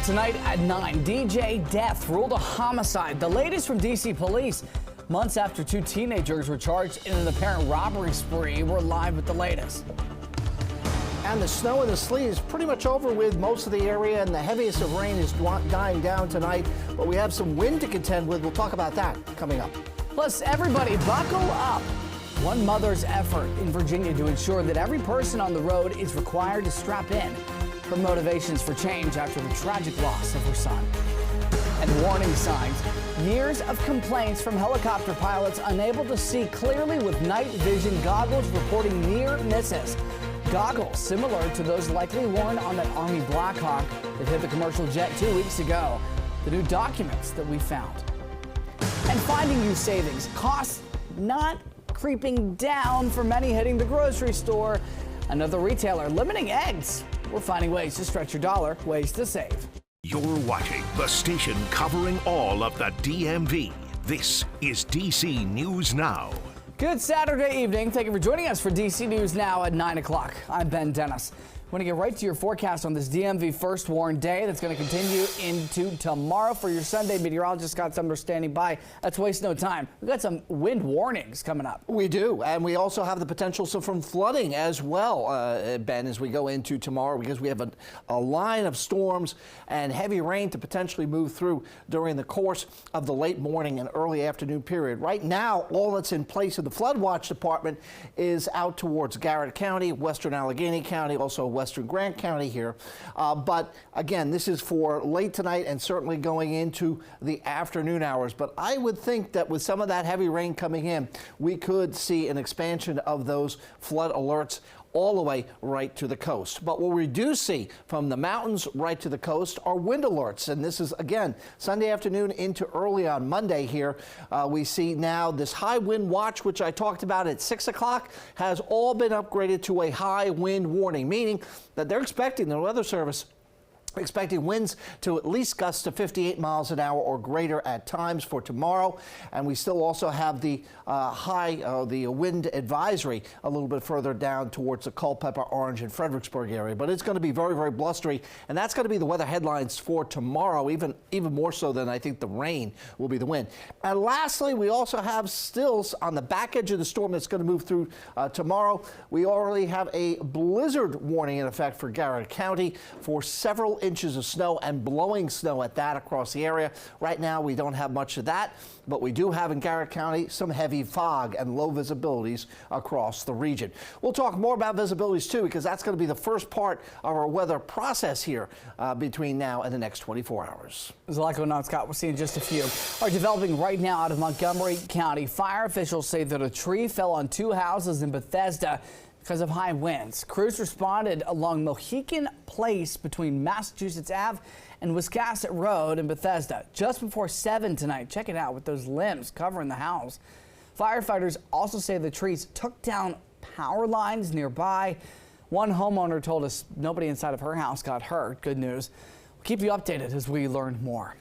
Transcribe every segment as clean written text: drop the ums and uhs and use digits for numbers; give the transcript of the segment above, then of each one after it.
Tonight at 9, DJ Death ruled a homicide. The latest from D.C. police. Months after two teenagers were charged in an apparent robbery spree, we're live with the latest. And the snow and the sleet is pretty much over with most of the area, and the heaviest of rain is dying down tonight. But we have some wind to contend with. We'll talk about that coming up. Plus, everybody buckle up. One mother's effort in Virginia to ensure that every person on the road is required to strap in. Her motivations for change after the tragic loss of her son. And warning signs. Years of complaints from helicopter pilots unable to see clearly with night vision goggles reporting near misses. Goggles similar to those likely worn on that Army Black Hawk that hit the commercial jet 2 weeks ago. The new documents that we found. And finding you savings. Costs not creeping down for many hitting the grocery store. Another retailer limiting eggs. We're finding ways to stretch your dollar, ways to save. You're watching the station covering all of the DMV. This is DC News Now. Good Saturday evening. Thank you for joining us for DC News Now at 9 o'clock. I'm Ben Dennis. Want to get right to your forecast on this DMV first warned day that's going to continue into tomorrow. For your Sunday, meteorologist Scott Sumner standing by. Let's waste no time. We've got some wind warnings coming up. We do, and we also have the potential from flooding as well, Ben, as we go into tomorrow, because we have a line of storms and heavy rain to potentially move through during the course of the late morning and early afternoon period. Right now, all that's in place in the Flood Watch Department is out towards Garrett County, Western Allegheny County, also Western Grant County here. But again, this is for late tonight and certainly going into the afternoon hours. But I would think that with some of that heavy rain coming in, we could see an expansion of those flood alerts all the way right to the coast. But what we do see from the mountains right to the coast are wind alerts. And this is, again, Sunday afternoon into early on Monday here. We see now this high wind watch, which I talked about at 6 o'clock, has all been upgraded to a high wind warning, meaning that they're expecting, the Weather Service expecting winds to at least gust to 58 miles an hour or greater at times for tomorrow. And we still also have the the wind advisory a little bit further down towards the Culpeper, Orange, and Fredericksburg area. But it's going to be very, very blustery. And that's going to be the weather headlines for tomorrow, even more so than I think the rain will be the wind. And lastly, we also have stills on the back edge of the storm that's going to move through tomorrow. We already have a blizzard warning in effect for Garrett County for several inches of snow and blowing snow at that across the area. Right now, we don't have much of that, but we do have in Garrett County some heavy fog and low visibilities across the region. We'll talk more about visibilities too, because that's going to be the first part of our weather process here between now and the next 24 hours. There's a lot going on, Scott. We'll see in just a few. Are developing right now out of Montgomery County. Fire officials say that a tree fell on two houses in Bethesda because of high winds. Crews responded along Mohican Place between Massachusetts Ave and Wiscasset Road in Bethesda just before 7 tonight. Check it out with those limbs covering the house. Firefighters also say the trees took down power lines nearby. One homeowner told us nobody inside of her house got hurt. Good news. We'll keep you updated as we learn more.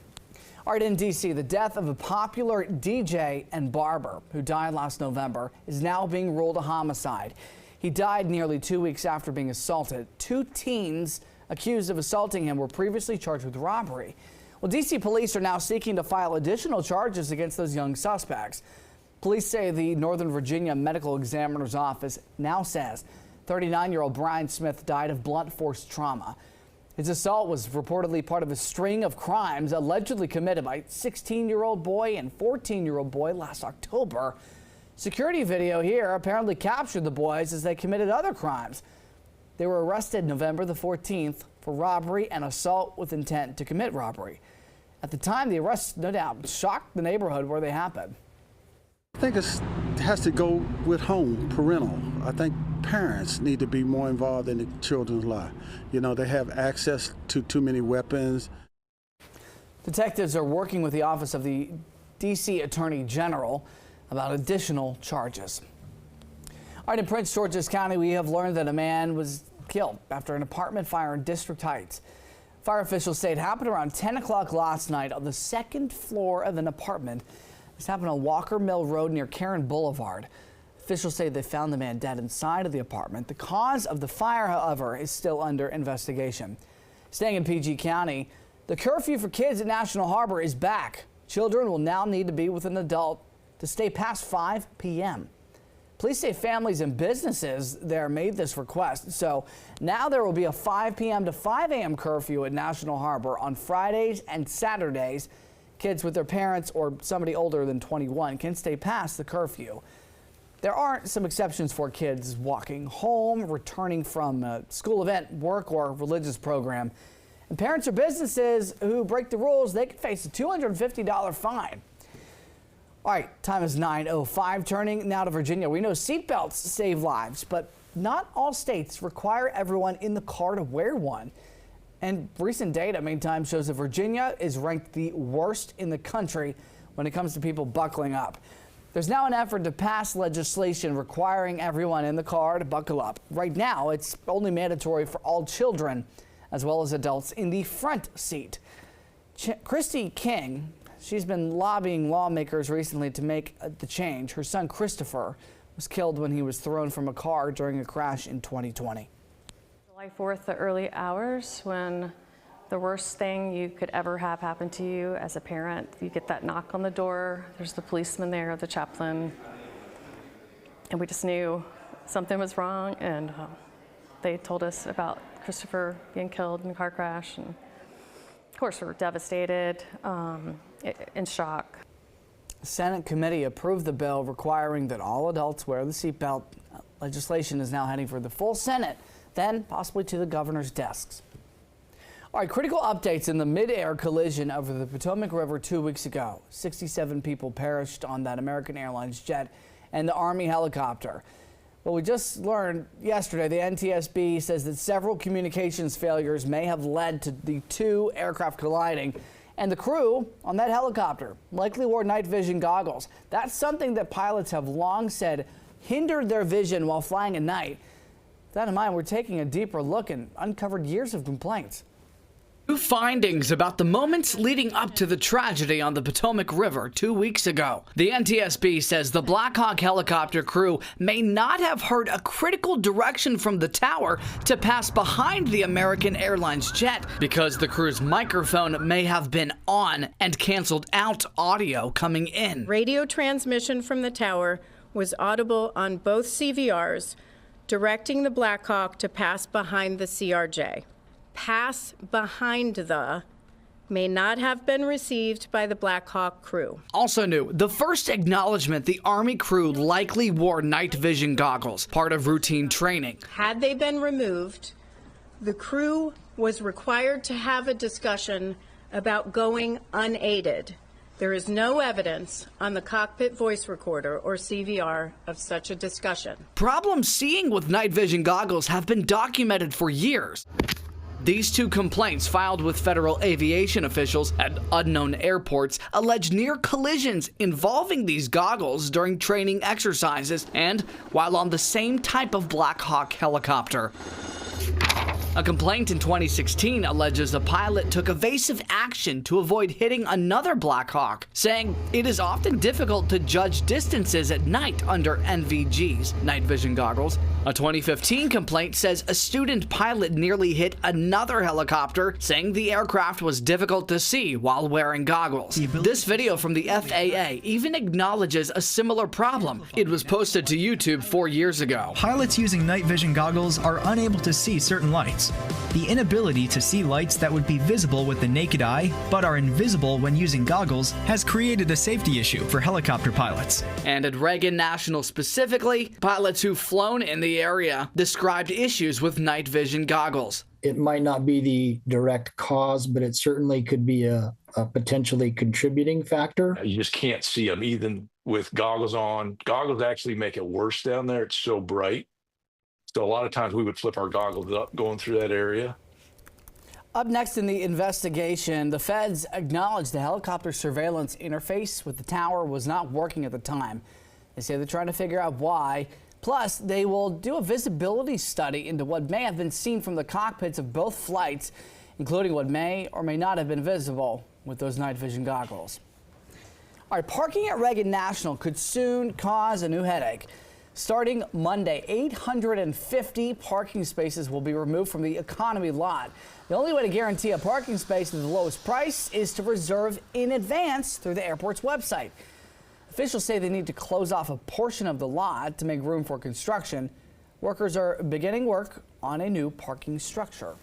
All right, in D.C., the death of a popular DJ and barber who died last November is now being ruled a homicide. He died nearly 2 weeks after being assaulted. Two teens accused of assaulting him were previously charged with robbery. Well, D.C. police are now seeking to file additional charges against those young suspects. Police say the Northern Virginia Medical Examiner's Office now says 39-year-old Brian Smith died of blunt force trauma. His assault was reportedly part of a string of crimes allegedly committed by 16-year-old boy and 14-year-old boy last October. Security video here apparently captured the boys as they committed other crimes. They were arrested November the 14th for robbery and assault with intent to commit robbery. At the time, the arrests, no doubt, shocked the neighborhood where they happened. I think it has to go with home, parental. I think parents need to be more involved in the children's life. You know, they have access to too many weapons. Detectives are working with the Office of the D.C. Attorney General about additional charges. All right, in Prince George's County, we have learned that a man was killed after an apartment fire in District Heights. Fire officials say it happened around 10 o'clock last night on the second floor of an apartment. This happened on Walker Mill Road near Karen Boulevard. Officials say they found the man dead inside of the apartment. The cause of the fire, however, is still under investigation. Staying in PG County, The curfew for kids at National Harbor is back. Children will now need to be with an adult to stay past 5 p.m. Police say families and businesses there made this request. So now there will be a 5 p.m. to 5 a.m. curfew at National Harbor on Fridays and Saturdays. Kids with their parents or somebody older than 21 can stay past the curfew. There are some exceptions for kids walking home, returning from a school event, work, or religious program. And parents or businesses who break the rules, they could face a $250 fine. All right, time is 9:05. Turning now to Virginia. We know seatbelts save lives, but not all states require everyone in the car to wear one. And recent data, meantime, shows that Virginia is ranked the worst in the country when it comes to people buckling up. There's now an effort to pass legislation requiring everyone in the car to buckle up. Right now, it's only mandatory for all children, as well as adults in the front seat. Christy King, she's been lobbying lawmakers recently to make the change. Her son Christopher was killed when he was thrown from a car during a crash in 2020. July 4th, the early hours, when the worst thing you could ever have happen to you as a parent. You get that knock on the door, there's the policeman there, the chaplain, and we just knew something was wrong, and they told us about Christopher being killed in a car crash, and of course we were devastated, in shock. The Senate committee approved the bill requiring that all adults wear the seatbelt. Legislation is now heading for the full Senate, then possibly to the governor's desks. All right, critical updates in the mid-air collision over the Potomac River 2 weeks ago. 67 people perished on that American Airlines jet and the Army helicopter. Well, we just learned yesterday the NTSB says that several communications failures may have led to the two aircraft colliding. And the crew on that helicopter likely wore night vision goggles. That's something that pilots have long said hindered their vision while flying at night. With that in mind, we're taking a deeper look and uncovered years of complaints. New findings about the moments leading up to the tragedy on the Potomac River 2 weeks ago. The NTSB says the Black Hawk helicopter crew may not have heard a critical direction from the tower to pass behind the American Airlines jet because the crew's microphone may have been on and canceled out audio coming in. Radio transmission from the tower was audible on both CVRs, directing the Black Hawk to pass behind the CRJ. Pass behind the may not have been received by the Black Hawk crew. Also new, the first acknowledgement the Army crew likely wore night vision goggles, part of routine training. Had they been removed, the crew was required to have a discussion about going unaided. There is no evidence on the cockpit voice recorder or CVR of such a discussion. Problems seeing with night vision goggles have been documented for years. These two complaints filed with federal aviation officials at unknown airports allege near collisions involving these goggles during training exercises and while on the same type of Black Hawk helicopter. A complaint in 2016 alleges a pilot took evasive action to avoid hitting another Black Hawk, saying it is often difficult to judge distances at night under NVG's night vision goggles. A 2015 complaint says a student pilot nearly hit another helicopter, saying the aircraft was difficult to see while wearing goggles. This video from the FAA even acknowledges a similar problem. It was posted to YouTube 4 years ago. Pilots using night vision goggles are unable to see certain lights. The inability to see lights that would be visible with the naked eye, but are invisible when using goggles, has created a safety issue for helicopter pilots. And at Reagan National specifically, pilots who've flown in the area described issues with night vision goggles. It might not be the direct cause, but it certainly could be a potentially contributing factor. You just can't see them even with goggles on. Goggles actually make it worse down there. It's so bright. So a lot of times we would flip our goggles up going through that area. Up next in the investigation, the feds acknowledged the helicopter surveillance interface with the tower was not working at the time. They say they're trying to figure out why. Plus, they will do a visibility study into what may have been seen from the cockpits of both flights, including what may or may not have been visible with those night vision goggles. All right, parking at Reagan National could soon cause a new headache. Starting Monday, 850 parking spaces will be removed from the economy lot. The only way to guarantee a parking space at the lowest price is to reserve in advance through the airport's website. Officials say they need to close off a portion of the lot to make room for construction. Workers are beginning work on a new parking structure.